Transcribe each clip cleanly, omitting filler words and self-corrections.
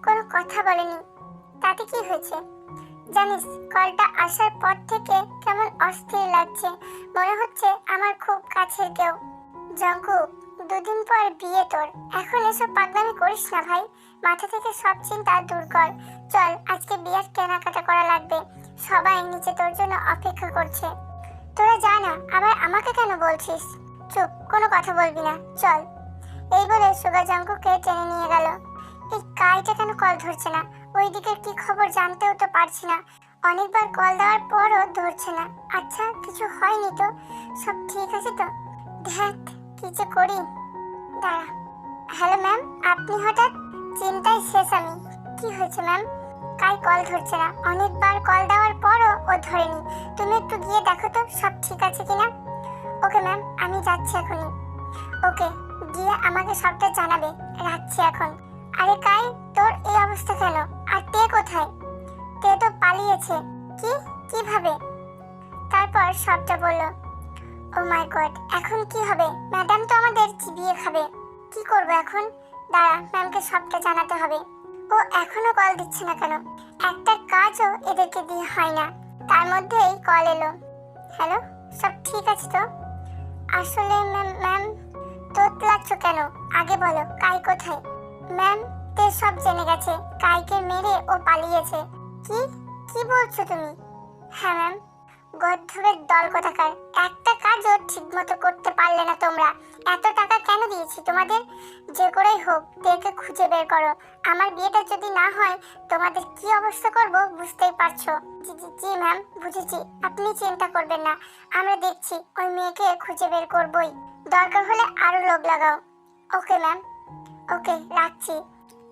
কোনো কথা বলেনি। তাতে কি হয়েছে? জানিস, কলটা আসার পর থেকে কেমন অস্থির লাগছে, মনে হচ্ছে আমার খুব কাছের কেউ। জঙ্কুক, 2 দিন পর বিয়ে তোর, এখন এসব পাগলামি করিস না ভাই। মাথা থেকে সব চিন্তা দূর কর। চল, আজকে বিয়ের কেনাকাটা করা লাগবে। সবাই নিচে তোর জন্য অপেক্ষা করছে। তোরা যা না, আবার আমাকে কেন বলছিস? চুপ, কোনো কথা বলবি না, চল। এই বলে সুগা জঙ্কুককে টেনে নিয়ে গেল। এই কাইটা কেন কল ধরছে না? ওইদিকে কি খবর জানতেও তো পারছি না। অনেকবার কল দেওয়ার পরও ধরছে না। আচ্ছা, কিছু হয়নি তো? সব ঠিক আছে তো? ধ্যাত, কি যে করি। দাঁড়া। হ্যালো ম্যাম, আপনি হঠাৎ? চিন্তায় শেষ আমি। কি হয়েছে ম্যাম? কাই কল ধরছে না, অনেকবার কল দেওয়ার পরও ও ধরেনি। তুমি একটু গিয়ে দেখো তো সব ঠিক আছে কিনা। ওকে ম্যাম, আমি যাচ্ছি এখনই। ওকে, গিয়ে আমাকে সবটা জানাবে। রাখছি এখন। আরে কাই, তোর এই অবস্থা কেন? আর তে কোথায়? তে তো পালিয়েছে। কি? কিভাবে? তারপর সবটা বলল। ও মাই গড, এখন কি হবে? ম্যাডাম তো আমাদের চিবিয়ে খাবে। কি করব এখন? দাঁড়া, ম্যামকে সবটা জানাতে হবে। ও এখনো কল দিচ্ছে না কেন? একটা কাজও এদেরকে দিয়ে হয় না। তার মধ্যেই কল এলো। হ্যালো, সব ঠিক আছে তো? আসলে ম্যাম, তোতলাচ্ছ কেন? আগে বলো, কাই কোথায়? ম্যাম, তে সব জেনে গেছে। কাইকে মেরে ও পালিয়েছে। কি? কি বলছো তুমি? হ্যাঁ ম্যাম। গর্ধবের দল কোথাকার, একটা কাজও ঠিক মতো করতে পারলে না তোমরা। এত টাকা কেন দিয়েছি তোমাদের? যে করেই হোক তেকে খুঁজে বের করো। আমার বিয়েটা যদি না হয় তোমাদের কি অবস্থা করব বুঝতেই পারছো। জি জি জি ম্যাম, বুঝেছি। আপনি চিন্তা করবেন না, আমরা দেখছি ওই মেয়েকে খুঁজে বের করবই। দরকার হলে আরো লোক লাগাও। Okay ma'am. ওকে, রাখছি।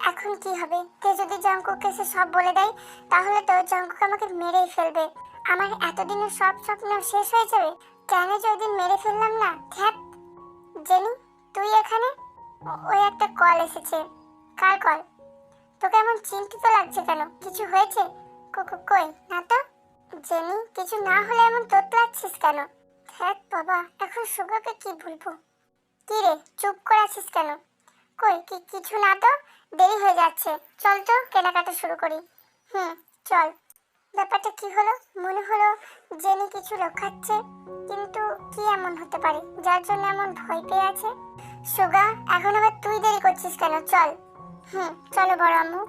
এখন কি হবে? তে যদি জঙ্কুককে সে সব বলে দেয়, তাহলে তো জঙ্কুক আমাকে মেরেই ফেলবে। আমার এতদিনের সব স্বপ্ন শেষ হয়ে যাবে। কেন যে ওই দিন মেরে ফেললাম না? ধ্যাত। জেনি, তুই এখানে? ওই একটা কল এসেছে। কার কল? তোকে এমন চিন্তিত লাগছে কেন? কিছু হয়েছে? কই না তো। জেনি, কিছু না হলে এমন তোতলাচ্ছিস কেন? ধ্যাত বাবা, এখন সুগাকে কি বলবো? কি রে, চুপ করে আছিস কেন? কই কিছু না তো। দেরি হয়ে যাচ্ছে, চল তো কেনাকাটা শুরু করি। চল। ব্যাপারটা কি হলো? মনে হলো জেনি কিছু লুকাচ্ছে, কিন্তু কি এমন হতে পারে যার জন্য এমন ভয় পেয়ে আছে? সুগা, এখন আবার তুই দেরি করছিস কেন? চল। চলো বড় আম্মু।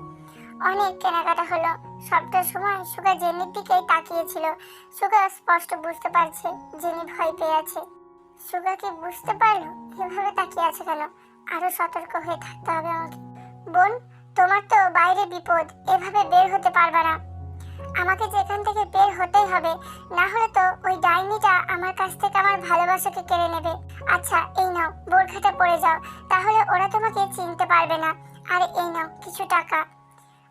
অনেক কেনাকাটা হলো। সবটার সময় সুগা জেনির দিকেই তাকিয়েছিল। সুগা স্পষ্ট বুঝতে পারছে জেনি ভয় পেয়ে আছে। সুগা কি বুঝতে পারলো এভাবে তাকিয়ে আছে কেন? আরো সতর্ক হয়ে থাকতে হবে আমাকে। বোন, তোমার তো বাইরে বিপদ, এভাবে বের হতে পারবে না। আমাকে যে এখান থেকে বের হতেই হবে, না হলে তো ওই ডাইনিটা আমার কাছ থেকে আমার ভালোবাসাকে কেড়ে নেবে। আচ্ছা, এই নাও, বোরখাটা পরে যাও, তাহলে ওরা তোমাকে চিনতে পারবে না। আর এই নাও কিছু টাকা।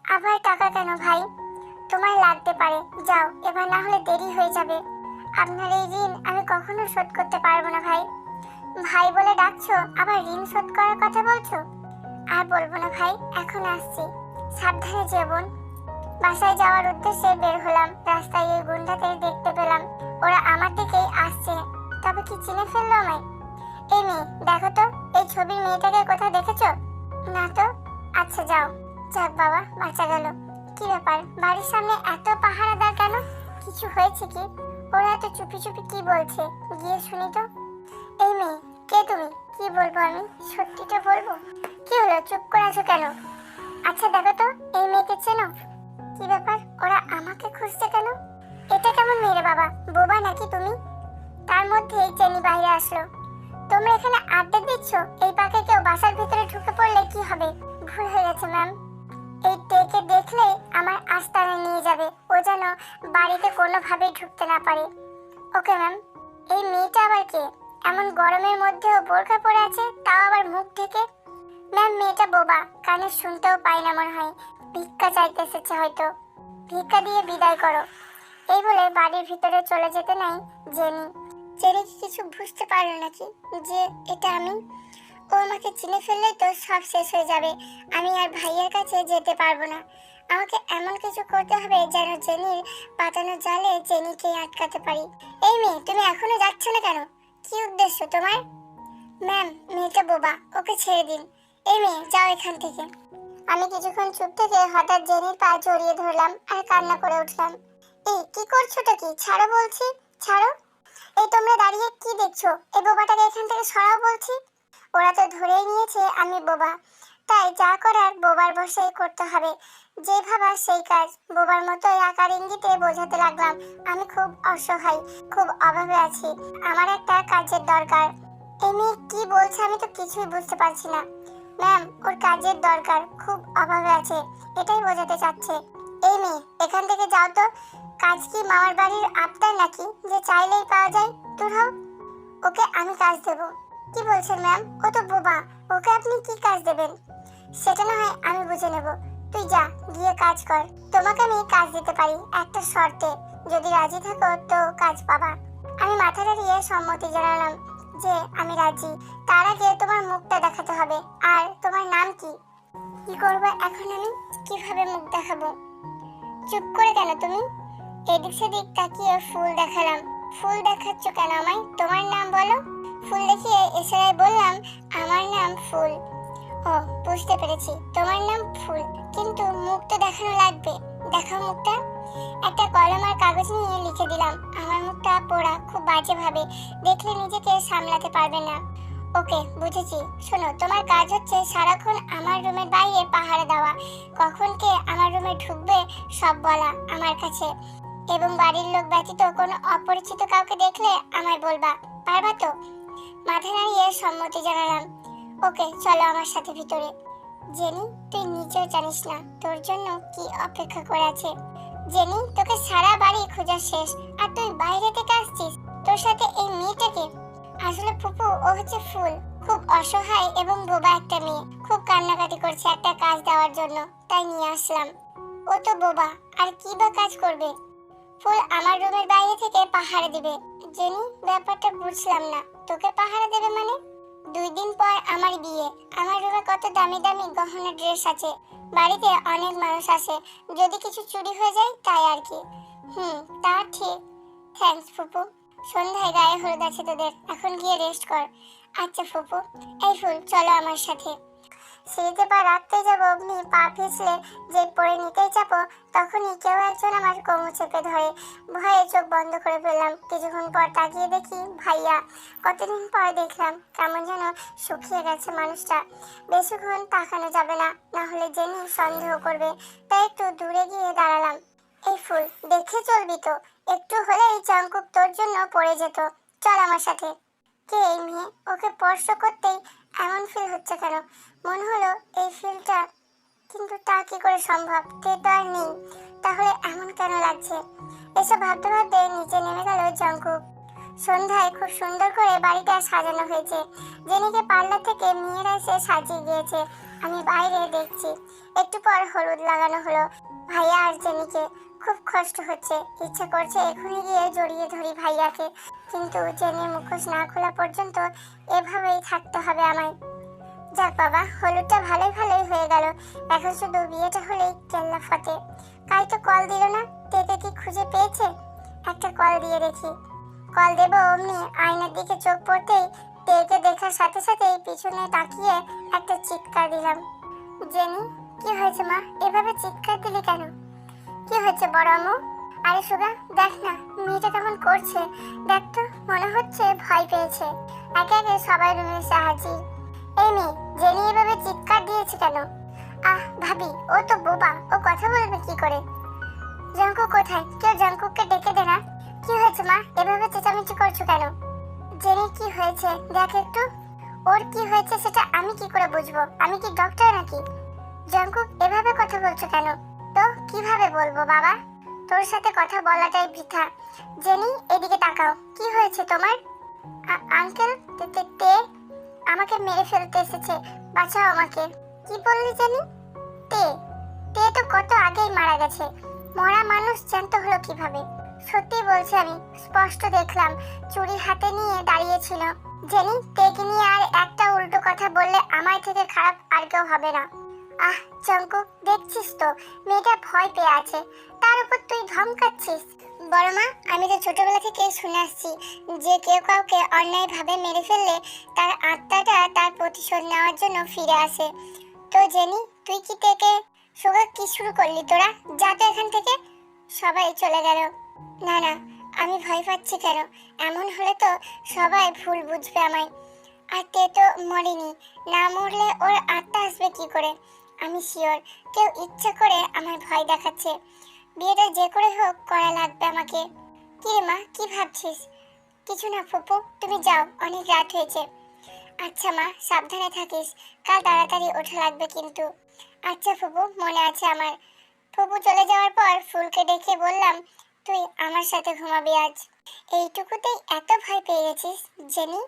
আবার টাকা কেন ভাই? তোমার লাগতে পারে, যাও এবার, না হলে দেরি হয়ে যাবে। আপনার এই ঋণ আমি কখনো শোধ করতে পারবো না ভাই। ভাই বলে ডাকছো, আবার ঋণ শোধ করার কথা বলছো? আর বলবো না ভাই, এখন আসছি। সাবধানে যেও বোন। বাসায় যাওয়ার উদ্দেশ্যে বের হলাম। রাস্তায় এই গুন্ডাদের দেখতে পেলাম। ওরা আমার দিকেই আসছে। তবে কি চিনে ফেললো আমায়? এই মেয়ে, দেখো তো এই ছবির মেয়েটাকে কোথাও দেখেছো? না তো। আচ্ছা যাও। যাক বাবা, বাঁচা গেল। কি ব্যাপার, বাড়ির সামনে এত পাহারাদার কেন? কিছু হয়েছে কি? ওরা এত চুপি চুপি কি বলছে? গিয়ে শুনি তো। এই মেয়ে, কে তুমি? কি বলবো আমি? সত্যিটা বলবো? কি হলো, চুপ করে আছো কেন? আচ্ছা দেখো তো, এই মেয়েকে চেনো? কি ব্যাপার, ওরা আমাকে খুঁজছে কেন? এটা কেমন মেয়ে বাবা, বোবা নাকি তুমি? তার মধ্যেই জেনি বাইরে আসলো। তোমরা এখানে আড্ডা দিচ্ছ, এই পাকে কেউ বাসার ভিতরে ঢুকে পড়লে কি হবে? ভুল হয়ে গেছে ম্যাম। এই টেকে দেখলে আমার আস্তানা নিয়ে যাবে। ও যেন বাড়িতে কোনোভাবেই ঢুকতে না পারে। Okay ma'am. এই মেয়েটা আবার কে? এমন গরমের মধ্যেও বোরখা পরে আছে, তাও আবার মুখ ঢেকে। ম্যাম, মেয়েটা বোবা, কানে শুনতেও পায় না মনে হয়। ভিক্ষা চাইতে এসেছে হয়তো। ভিক্ষা দিয়ে বিদায় করো। এই বলে বাড়ির ভিতরে চলে যেতে নাই জেনি। জেনি কি কিছু বুঝতে পারলো নাকি যে এটা আমি? ও আমাকে চিনে ফেললেই তো সব শেষ হয়ে যাবে। আমি আর ভাইয়ের কাছে যেতে পারবো না। আমাকে এমন কিছু করতে হবে যেন জেনির পাতানো জালে জেনিকে আটকাতে পারি। এই মেয়ে, তুমি এখনো যাচ্ছ না কেন? কি উদ্দেশ্য তোমার? ম্যাম, মেয়েটা বোবা, ওকে ছেড়ে দিন। এই মেয়ে, যাও এখান থেকে। আমি কিছুক্ষণ চুপ থেকে হঠাৎ জেনির পা জড়িয়ে ধরলাম আর কান্না করে উঠলাম। এই কি করছোটা কি? ছাড়ো বলছি, ছাড়ো। এই তোমরা দাঁড়িয়ে কি দেখছো? এই বোবাটাকে এখান থেকে সরাও বলছি। ওরা তো ধরেই নিয়েছে আমি বোবা, তাই যা করার বোবার বসেই করতে হবে। যে ভাবা সেই কাজ। বোবার মতোই আকার ইঙ্গিতে বোঝাতে লাগলাম আমি খুব অসহায়, খুব অভাবে আছি, আমার একটা কাজের দরকার। এমনি কি বলছে আমি তো কিছুই বুঝতে পারছি না। ম্যাম, ওর কাজের দরকার, খুব অভাবে আছে, এটাই বোঝাতে চাচ্ছে। এই মেয়ে, এখান থেকে যাও তো। কাজ কি মামার বাড়ির আবদার নাকি যে চাইলেই পাওয়া যায়? দূর হও। ওকে আমি কাজ দেব। কি বলছেন ম্যাম? ও তো বোবা, ওকে আপনি কি কাজ দেবেন? সেটা না হয় আমি বুঝে নেব। তুই যা, গিয়ে কাজ কর। তোমাকে আমি কাজ দিতে পারি একটা শর্তে, যদি রাজি থাকো তো কাজ পাবা। আমি মাথা নাড়িয়ে সম্মতি জানালাম যে আমি রাজি। তার আগে তোমার মুখটা দেখাতে হবে। আর তোমার নাম কি? কি করবো এখন আমি? কিভাবে মুখ দেখাবো? চুপ করে কেন তুমি? এদিক সেদিক তাকিয়ে ফুল দেখালাম। ফুল দেখাচ্ছ কেন আমায়? তোমার নাম বলো। ফুল দেখিয়ে ইশারায় বললাম আমার নাম ফুল। ও, বুঝতে পেরেছি, তোমার নাম ফুল, কিন্তু মুখ তো দেখানো লাগবে। দেখাও মুখটা। একটা কলম আর কাগজ নিয়ে লিখে দিলাম আমার মুখটা পোড়া, খুব বাজে ভাবে, দেখলে নিজেকে সামলাতে পারবে না। ওকে, বুঝেছি। শোনো, তোমার কাজ হচ্ছে সারাক্ষণ আমার রুমের বাইরে পাহারা দেওয়া, কখন কে আমার রুমে ঢুকবে সব বলা আমার কাছে, এবং বাড়ির লোক ব্যতীত কোনো অপরিচিত কাউকে দেখলে আমায় বলবা। পারবা তো? মাথা নাড়িয়ে সম্মতি জানালাম। ওকে, চলো আমার সাথে ভিতরে। জেনি, তুই নিজেও জানিস না তোর জন্য কি অপেক্ষা করে আছে। জেনি, তোকে সারা বাড়ি খোঁজা শেষ, আর তুই বাইরে থেকে আসছিস তোর সাথে এই মেয়েটাকে। আসলে ফুপু, ও হচ্ছে ফুল, খুব অসহায় এবং বোবা একটা মেয়ে, খুব কান্নাকাটি করছে একটা কাজ দেওয়ার জন্য, তাই নিয়ে আসলাম। ও তো বোবা, আর কি বা কাজ করবে? ফুল আমার রুমের বাইরে থেকে পাহারা দিবে। জেনি, ব্যাপারটা বুঝলাম না। তোকে পাহারা দেবে মানে? 2 দিন পর আমার বিয়ে, আমার রুমে কত দামি দামি গহনা ড্রেস আছে, বাড়িতে অনেক মানুষ আছে, যদি কিছু চুরি হয়ে যায় তাই আর কি। তা ঠিক। থ্যাঙ্কস ফুপু। সন্ধ্যায় গায়ে হলুদ আছে তোদের, এখন গিয়ে রেস্ট কর। আচ্ছা ফুপু। এই ফুল, চলো আমার সাথে। সিঁড়িতে পা রাখতে যাবো, অমনি পা পিছলে যে পড়ে নিতেই চাপো, তখনই কেউ একজন আমার কোমর চেপে ধরে। ভয়ে চোখ বন্ধ করে ফেললাম। কিছুক্ষণ পর তাকিয়ে দেখি ভাইয়া। কতদিন পর দেখলাম, কেমন যেন শুকিয়ে গেছে মানুষটা। বেশিক্ষণ তাকানো যাবে না, না হলে জেনি সন্দেহ করবে, তাই একটু দূরে গিয়ে দাঁড়ালাম। এই ফুল, দেখে চলবি তো, একটু হলেই চাঙ্কুক তোর জন্য পড়ে যেত। চল আমার সাথে। কে এই মেয়ে? ওকে স্পর্শ করতেই এমন ফিল হচ্ছে কেন? মনে হলো এই ফিলটা, কিন্তু তা কি করে সম্ভব? তে তো আর নেই, তাহলে এমন কেন লাগছে? এসব ভাবতে ভাবতে নিচে নেমে গেল জঙ্কুক। সন্ধ্যায় খুব সুন্দর করে বাড়িটা সাজানো হয়েছে। জেনিকে পার্লার থেকে মেয়েরা এসে সাজিয়ে গিয়েছে, আমি বাইরে দেখছি। একটু পর হলুদ লাগানো হলো। ভাইয়া আর জেনিকে খুব কষ্ট হচ্ছে, ইচ্ছে করছে এখনই গিয়ে জড়িয়ে ধরি ভাইয়াকে, কিন্তু জেনির মুখোশ না খোলা পর্যন্ত এভাবেই থাকতে হবে আমায়। যাক বাবা, হলুদটা ভালোই ভালোই হয়ে গেল, এখন শুধু বিয়েটা হলেই কেল্লা ফতে। কাই তো কল দিল না, তেকে কি খুঁজে পেয়েছে? একটা কল দিয়ে দেখি। কল দেবো, অমনি আয়নার দিকে চোখ পড়তেই তেকে দেখার সাথে সাথেই পিছনে তাকিয়ে একটা চিৎকার দিলাম। জেনি, কি হয়েছে মা? এভাবে চিৎকার দিলি কেন? কি হয়েছে বড় আম্মু? আরে সুগা, দেখ না মেয়েটা কেমন করছে, দেখ তো, মনে হচ্ছে ভয় পেয়েছে। একে একে সবাই রুমে এসে হাজির। এই মেয়ে, জেনি এভাবে চিৎকার দিয়েছে কেন? ভাবি, ও তো বোবা, ও কথা বলবে কি করে? জঙ্কুক কোথায়? কেউ জঙ্কুককে ডেকে দে না। কি হয়েছে মা, এভাবে চেঁচামেচি করছো কেন? জেনি কি হয়েছে দেখ একটু। ওর কি হয়েছে সেটা আমি কি করে বুঝবো? আমি কি ডক্টর নাকি? জঙ্কুক, এভাবে কথা বলছো কেন? তো কিভাবে বলবো বাবা, তোর সাথে কথা বলাটাই বৃথা। জেনি, এদিকে তাকাও, কি হয়েছে তোমার? আঙ্কেল, তে আমাকে মেরে ফেলতে এসেছে, বাঁচাও আমাকে। কি বললি জেনি? তে তে তো কত আগেই মারা গেছে, মরা মানুষ জ্যান্ত হলো কিভাবে? সত্যি বলছি, আমি স্পষ্ট দেখলাম, চুরি হাতে নিয়ে দাঁড়িয়েছিল। জেনি, তেকে নিয়ে আর একটা উল্টো কথা বললে আমার থেকে খারাপ আর কেউ হবে না। জঙ্কুক, দেখছিস তো মেয়েটা ভয় পেয়ে আছে, তার উপর তুই ধমকাচ্ছিস। বড় মা, আমি তো ছোটবেলা থেকে শুনে আসছি যে কেউ কাউকে অন্যায়ভাবে মেরে ফেললে তার আত্মাটা তার প্রতিশোধ নেওয়ার জন্য ফিরে আসে। তো জেনি, তুই কি থেকে সোগা কি শুরু করলি তোরা? যা তো এখান থেকে। সবাই চলে গেল। না না, আমি ভয় পাচ্ছি কেন? এমন হলে তো সবাই ভুল বুঝবে আমায়। আর তে তো মরেনি, না মরলে ওর আত্মা আসবে কি করে? আমি শিওর কেউ ইচ্ছা করে আমার ভয় দেখাচ্ছে। বিয়েটা যে করে হোক করা লাগবে আমাকে। কি রে মা, কি ভাবছিস? কিছু না ফুপু, তুমি যাও, অনেক রাত হয়েছে। আচ্ছা মা, সাবধানে থাকিস, কাল তাড়াতাড়ি ওঠা লাগবে কিন্তু। আচ্ছা ফুপু, মনে আছে আমার। ফুপু চলে যাওয়ার পর ফুলকে ডেকে বললাম, তুই আমার সাথে ঘুমাবি আজ। এইটুকুতেই এত ভয় পেয়ে গেছিস জেনি?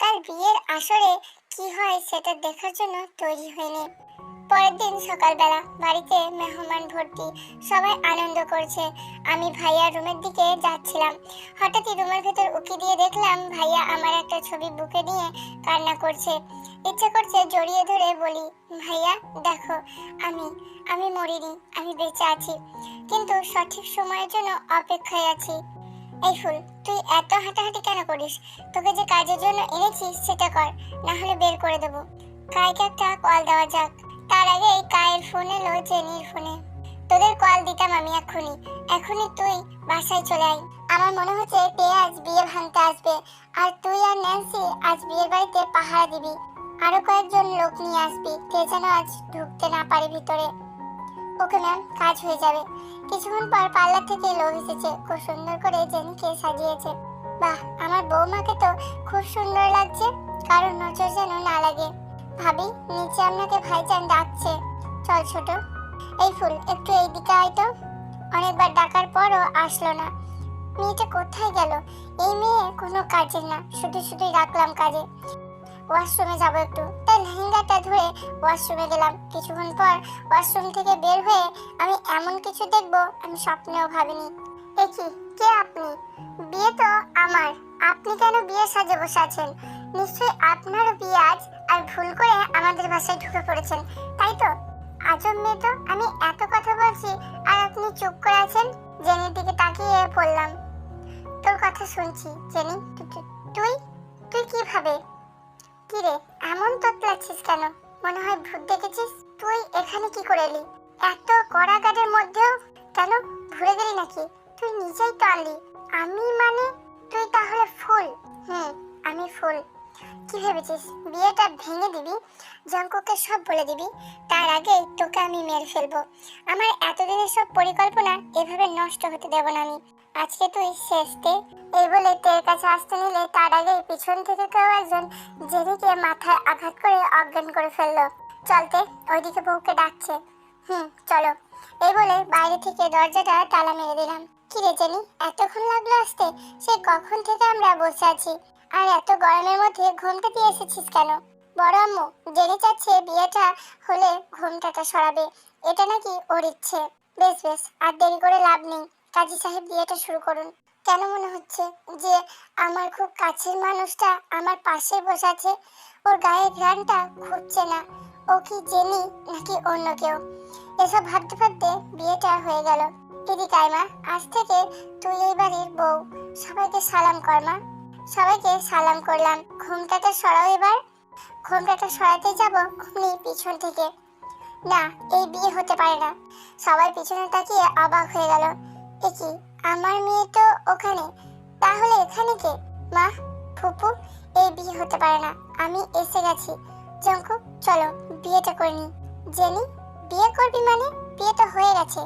কাল বিয়ের আসরে কি হয় সেটা দেখার জন্য তৈরি হয়নি। পরের দিন সকালবেলা বাড়িতে মেহমান ভর্তি, সবাই আনন্দ করছে। আমি ভাইয়ার রুমের দিকে যাচ্ছিলাম, হঠাৎই রুমের ভেতর উকি দিয়ে দেখলাম ভাইয়া আমার একটা ছবি বুকে নিয়ে কান্না করছে। ইচ্ছে করছে জড়িয়ে ধরে বলি, ভাইয়া দেখো, আমি আমি মরিনি, আমি বেঁচে আছি, কিন্তু সঠিক সময়ের জন্য অপেক্ষায় আছি। এই ফুল, তুই এত হাঁটাহাঁটি কেন করিস? তোকে যে কাজের জন্য এনেছি সেটা কর, না হলে বের করে দেবো। কাইকে একটা কল দেওয়া যাক। তার আগে কায়ের ফোন এলো জেনির ফোনে। তোদের কল দিতাম আমি এখনই, এখনই তুই বাসায় চলে আয়। আমার মনে হচ্ছে তে আজ বিয়ে ভাঙতে আসবে, আর তুই আর ন্যান্সি আজ বিয়ের বাড়িতে পাহারা দিবি। আরো কয়েকজন লোক নিয়ে আসবি, তে যেন আজ ঢুকতে না পারে ভিতরে। ওকে ম্যাম, কাজ হয়ে যাবে। কিছুক্ষণ পর পার্লার থেকে লোক এসেছে, খুব সুন্দর করে জেনিকে সাজিয়েছে। বাহ, আমার বৌমাকে তো খুব সুন্দর লাগছে, কারোর নজর যেন না লাগে। ভাবি, নিচে আপনাকে ভাইজান ডাকছে, চল ছোট। এই ফুল, একটু এইদিকে আয় তো। অনেকবার ডাকার পরও আসলো না। মেয়েটা কোথায় গেল? এই মেয়ে কোনো কাজের না, শুধু শুধুই রাখলাম কাজে। ওয়াশরুমে যাব একটু, তাই লেহেঙ্গাটা ধরে ওয়াশরুমে গেলাম। কিছুক্ষণ পর ওয়াশরুম থেকে বের হয়ে আমি এমন কিছু দেখবো আমি স্বপ্নেও ভাবিনি। এ কি, কে আপনি? বিয়ে তো আমার, আপনি কেন বিয়ে সাজে বসে আছেন? নিশ্চয়ই আপনারও বিয়ে আজ, আর ভুল করে আমাদের বাসায় ঢুকে পড়েছেন, তাই তো? আজব মেয়ে তো, আমি এত কথা বলছি আর আপনি চুপ করে আছেন। জেনির দিকে তাকিয়ে বললাম, তোর কথা শুনছি জেনি। তুই তুই কিভাবে? কিরে, এমন তোতলাচ্ছিস কেন? মনে হয় ভূত দেখেছিস। তুই এখানে কি করে এলি? এত কড়াগাড়ির মধ্যেও? কেন, ভুলে গেলি নাকি? তুই নিজেই তো আনলি। আমি মানে? তুই তাহলে ফুল? আমি ফুল। কি ভেবেছিস বিয়েটা ভেঙে দিবি, জঙ্কুকে সব বলে দিবি, তার আগে তোকে আমি মেরে ফেলবো। আমার এতদিনের সব পরিকল্পনা এভাবে নষ্ট হতে দেব না আমি। আজকে তুই শেষ তে। এই বলে তের কাছে আসতে নিলে তার আগে পিছন থেকে কেউ একজন জেনিকে মাথায় আঘাত করে অজ্ঞান করে ফেললো। চলতে, ওইদিকে বউকে ডাকছে। চলো। এই বলে বাইরে থেকে দরজাটা তালা মেরে দিলাম। কি রে জেনি, এতক্ষণ লাগলো আসতে? সে কখন থেকে আমরা বসে আছি, আর এত গরমের মধ্যে ঘোমটা দিয়ে এসেছিস কেন? বড় আম্মু, জেনে চাচ্ছে বিয়েটা হলে ঘোমটাটা সরাবে, এটা নাকি ওর ইচ্ছে। বেশ বেশ, আর দেরি করে লাভ নেই, কাজী সাহেব বিয়েটা শুরু করুন। কেন মনে হচ্ছে যে আমার খুব কাছের মানুষটা আমার পাশে বসে আছে? ওর গায়ের ঘ্রাণটা খুঁজছে না। ও কি জেনি নাকি অন্য কেউ? এসব ভাবতে ভাবতে বিয়েটা হয়ে গেল। দিদি কাইমা, আজ থেকে তুই এই বাড়ির বউ। সবাইকে সালাম কর মা। সবাইকে সালাম করলাম। ঘোমটাটা সরাও এবার। ঘোমটাটা সরাতে যাব অমনি পিছন থেকে, না, এই বিয়ে হতে পারে না। সবাই পিছনে তাকিয়ে অবাক হয়ে গেল। এ কি, আমার মেয়ে তো ওখানে, তাহলে এখানে কে? মা, ফুপু, এই বিয়ে হতে পারে না, আমি এসে গেছি। জঙ্কু, চলো বিয়েটা করে নি। জেনি, বিয়ে করবি মানে? বিয়ে তো হয়ে গেছে।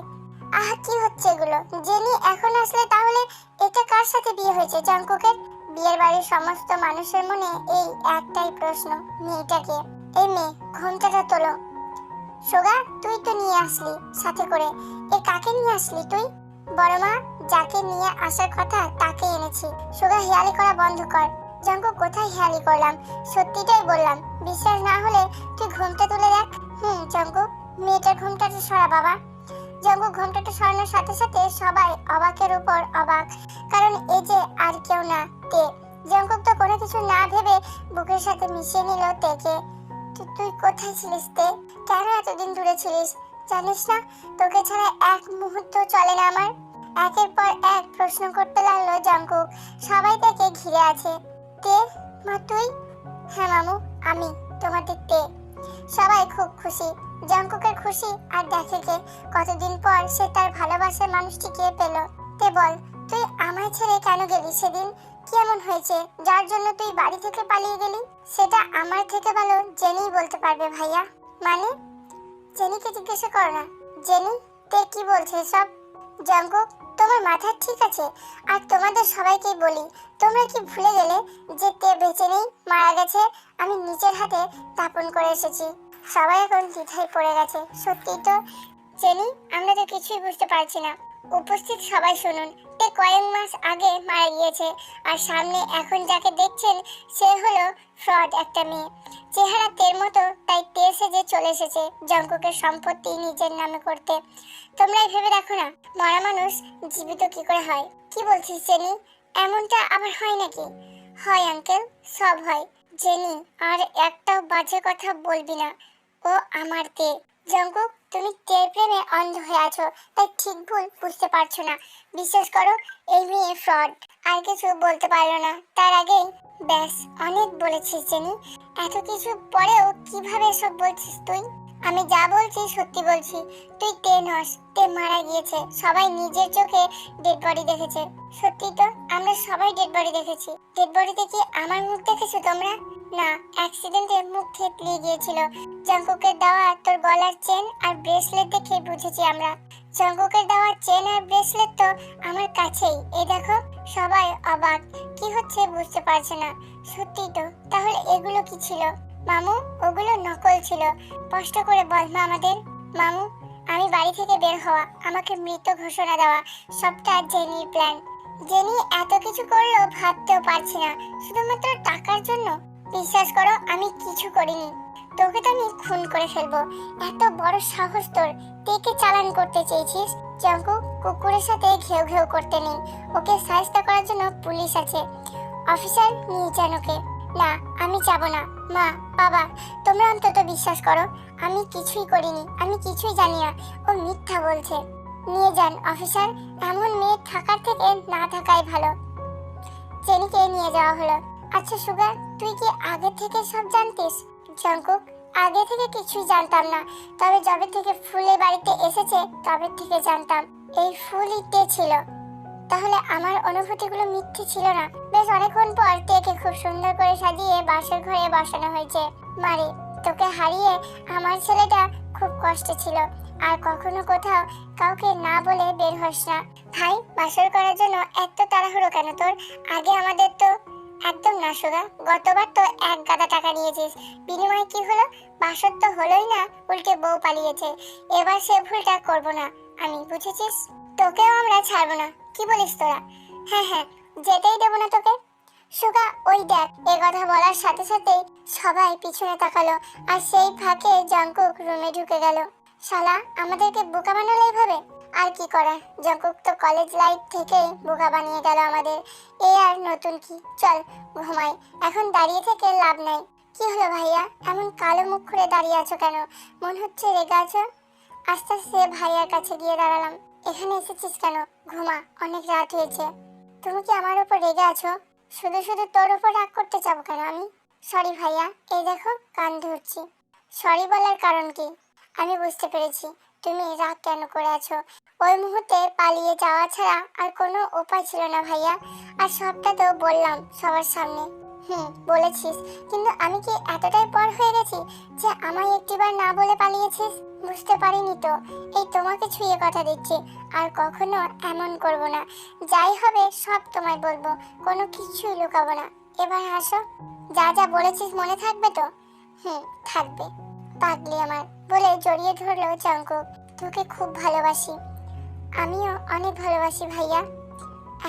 আহা, কি হচ্ছে এগুলো? জেনি এখন আসলে তাহলে এটা কার সাথে বিয়ে হয়েছে জঙ্কুকের? বিয়ের বাড়ির সমস্ত মানুষের মনে এই একটাই প্রশ্ন, মেয়েটাকে। এই মেয়ে, ঘোমটাটা তোলো। সোগা, তুই তো নিয়ে আসলি সাথে করে, এ কাকে নিয়ে আসলি তুই? বড় মা, যাকে নিয়ে আসার কথা তাকে এনেছি। সোগা, হেয়ালি করা বন্ধ কর। জঙ্কু, কোথায় হেয়ালি করলাম? সত্যিটাই বললাম, বিশ্বাস না হলে তুই ঘোমটা তুলে দেখ। জঙ্কু, মেয়েটার ঘোমটাটা সরা বাবা। জঙ্কু ঘোমটাটা সরানোর সাথে সাথে সবাই অবাকের উপর অবাক, কারণ এই যে আর কেউ না, তে। জঙ্কুক তো কোনো কিছু না ভেবে বুকের সাথে মিশিয়ে নিল তেকে। তুই কোথায় ছিলিস তে? কেন এতদিন দূরে ছিলিস? জানিস না তোকে ছাড়া এক মুহূর্ত চলে না আমার? একের পর এক প্রশ্ন করতে লাগলো জঙ্কুক। সবাই তাকে ঘিরে আছে। তে, মা তুই? হ্যাঁ মামু, আমি তোমাদের তে। সবাই খুব খুশি। জঙ্কুকের খুশি আর দেখে কে কতদিন পর সে তার ভালোবাসার মানুষটিকে পেল। তে বল, তুই আমায় ছেড়ে কেন গেলি সেদিন? কি এমন হয়েছে যার জন্য তুই বাড়ি থেকে পালিয়ে গেলি? সেটা আমার থেকে ভালো জেনিই বলতে পারবে ভাইয়া। মানে? জেনিকে জিজ্ঞাসা করো না। জেনি, তে কি বলছে সব? জঙ্কুক, তোমার মাথা ঠিক আছে? আর তোমাদের সবাইকেই বলি, তোমরা কি ভুলে গেলে যে তে বেঁচে নেই, মারা গেছে? আমি নিজের হাতে দাপন করে এসেছি। সবাই এখন দ্বিধায় পড়ে গেছে। সত্যিই তো জেনি, আমরা তো কিছুই বুঝতে পারছি না। উপস্থিত সবাই শুনুন, তে কয়েক মাস আগে মারা গিয়েছে। আর সামনে এখন যাকে দেখছেন সে হলো ফ্রড একটা মেয়ে, চেহারা তের মতো, তাই তে সেজে চলে এসেছে জঙ্কুকের সম্পত্তি নিজের নামে করতে। তোমরাই ভেবে দেখো না, মরা মানুষ জীবিত কি করে হয়? কি বলছিস জেনি? এমনটা আবার হয় নাকি? হয় আঙ্কেল, সব হয়। জেনি, আর একটাও বাজে কথা বলবি না। ও আমার তে। জঙ্কুক, তুমি তের প্রেমে অন্ধ হয়ে আছো, তাই ঠিক ভুল বুঝতে পারছো না। বিশ্বাস করো, এই মেয়ে ফ্রড। আর কিছু বলতে পারলো না তার আগেই ব্যাস, অনেক বলেছিস জেনি। এত কিছু পরেও কিভাবে এসব বলছিস তুই? আমি যা বলছি সত্যি বলছি। তুই তে নস, তে মারা গিয়েছে। সবাই নিজের চোখে ডেড বডি দেখেছে। সত্যি তো, আমরা সবাই ডেড বডি দেখেছি। ডেড বডিতে কি আমার মুখ দেখেছো তোমরা? না, অ্যাক্সিডেন্টে মুখ থেতলিয়ে গিয়েছিল। জঙ্কুকের দেওয়া তোর গলার চেন আর ব্রেসলেট দেখে বুঝেছি আমরা। জঙ্কুকের দেওয়া চেন আর ব্রেসলেট তো আমার কাছেই। এই দেখো, সবাই অবাক, কি হচ্ছে বুঝতে পারছে না। সত্যি তো, তাহলে এগুলো কি ছিল? মামু, ওগুলো নকল ছিল। স্পষ্ট করে বল মা আমাদের। মামু, আমি বাড়ি থেকে বের হওয়া, আমাকে মৃত ঘোষণা দেওয়া, সবটা জেনির প্ল্যান। জেনি এত কিছু করলো ভাবতেও পারছি না, শুধুমাত্র টাকার জন্য। বিশ্বাস করো, আমি কিছু করিনি। তোকে তো আমি খুন করে ফেলবো। এত বড় সাহস তোর! তেকে চালান করতে চেয়েছিস? জঙ্কুক, কুকুরের সাথে ঘেউ ঘেউ করতে নেই। ওকে সাহায্য করার জন্য পুলিশ আছে। অফিসার, নিয়ে যান ওকে। না, আমি যাব না। মা, বাবা, তোমরা অন্তত বিশ্বাস করো, আমি কিছুই করিনি, আমি কিছুই জানি না। ও মিথ্যা বলছে। নিয়ে যান অফিসার। এমন মেয়ে থাকার থেকে না থাকাই ভালো। জেনিকে নিয়ে যাওয়া হলো। আচ্ছা সুগার, তুই কি আগে থেকে সব জানতিস? জঙ্কুক, আগে থেকে কিছুই জানতাম না, তবে যবে থেকে ফুলের বাড়িতে এসেছে তবে থেকে জানতাম এই ফুলই তে ছিল। তাহলে আমার অনুভূতিগুলো মিথ্যে ছিল না। বেশ অনেকক্ষণ পর তেকে খুব সুন্দর করে সাজিয়ে বাসর ঘরে বসানো হয়েছে। মারে, তোকে হারিয়ে আমার ছেলেটা খুব কষ্টে ছিল। আর কখনো কোথাও কাউকে না বলে বের হস না। ভাই, বাসর করার জন্য এত তাড়াহুড়ো কেন তোর? আগে আমাদের তো একদম না সুগা। গতবার তো এক গাদা টাকা নিয়েছিস, বিনিময়ে কি হলো? বাসর তো হলোই না, উল্টে বউ পালিয়েছে। এবার সে ভুলটা করব না আমি, বুঝেছিস? তোকেও আমরা ছাড়বো না। কি বলিস তোরা? হ্যাঁ হ্যাঁ, যেতেই দেবো না তোকে। সুগা, ওই দেখ। এ কথা বলার সাথে সাথে সবাই পিছনে তাকালো, আর সেই ফাঁকে জঙ্কুক রুমে ঢুকে গেল। শালা, আমাদেরকে বোকা বানালো এইভাবে। আর কি করার, জঙ্কুক তো কলেজ লাইফ থেকেই বোকা বানিয়ে গেল আমাদের। এ আর নতুন কি, চল ঘুমাই, এখন দাঁড়িয়ে থেকে লাভ নাই। কি হলো ভাইয়া, এমন কালো মুখ করে দাঁড়িয়ে আছো কেন? মনে হচ্ছে রেগে আছো। আস্তে আস্তে ভাইয়ার কাছে গিয়ে দাঁড়ালাম। এখানে এসেছিস কেন? ঘুমা, অনেক রাত হয়েছে। তুমি কি আমার উপর রেগে আছো? শুধু শুধু তোর উপর রাগ করতে যাবো কেন আমি? সরি ভাইয়া, এই দেখো কান ধরছি। সরি বলার কারণ কি? আমি বুঝতে পেরেছি তুমি রাগ কেন করে আছো। ওই মুহূর্তে পালিয়ে যাওয়া ছাড়া আর কোনো উপায় ছিল না ভাইয়া। আর সবটা তো বললাম সবার সামনে। বলেছিস, কিন্তু আমি কি এতটাই পর হয়ে গেছি যে আমায় একটিবার না বলে পালিয়েছিস? বুঝতে পারিনি তো। এই তোমাকে ছুঁয়ে কথা দিচ্ছি, আর কখনো এমন করব না। যাই হবে সব তোমায় বলবো, কোনো কিছুই লুকাবো না। এবার হাসো। যা যা বলেছিস মনে থাকবে তো? থাকবে। পাগলি আমার, বলে জড়িয়ে ধরলো জঙ্কুক। তোকে খুব ভালোবাসি। আমিও অনেক ভালোবাসি ভাইয়া।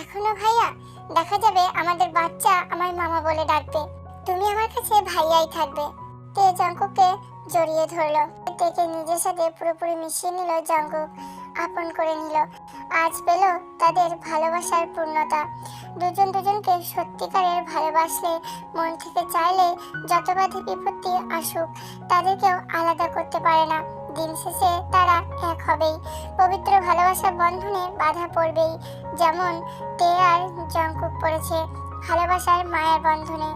এখনো ভাইয়া? দেখা যাবে আমাদের বাচ্চা আমায় মামা বলে ডাকবে। তুমি আমার কাছে ভাইয়াই থাকবে। তে জঙ্কুককে জড়িয়ে ধরলো। তেকে নিজের সাথে পুরোপুরি মিশিয়ে নিল জঙ্কুক, আপন করে নিল। আজ পেল তাদের ভালোবাসার পূর্ণতা। দুজন দুজনকে সত্যিকারের ভালোবাসলে, মন থেকে চাইলে যত বাধা বিপত্তি আসুক তাদেরকেও আলাদা করতে পারে না। দিন শেষে তারা এক হবেই। পবিত্র ভালোবাসার বন্ধনে বাধা পড়বেই, যেমন তে আর জঙ্কুক পড়েছে ভালোবাসার মায়ার বন্ধনে।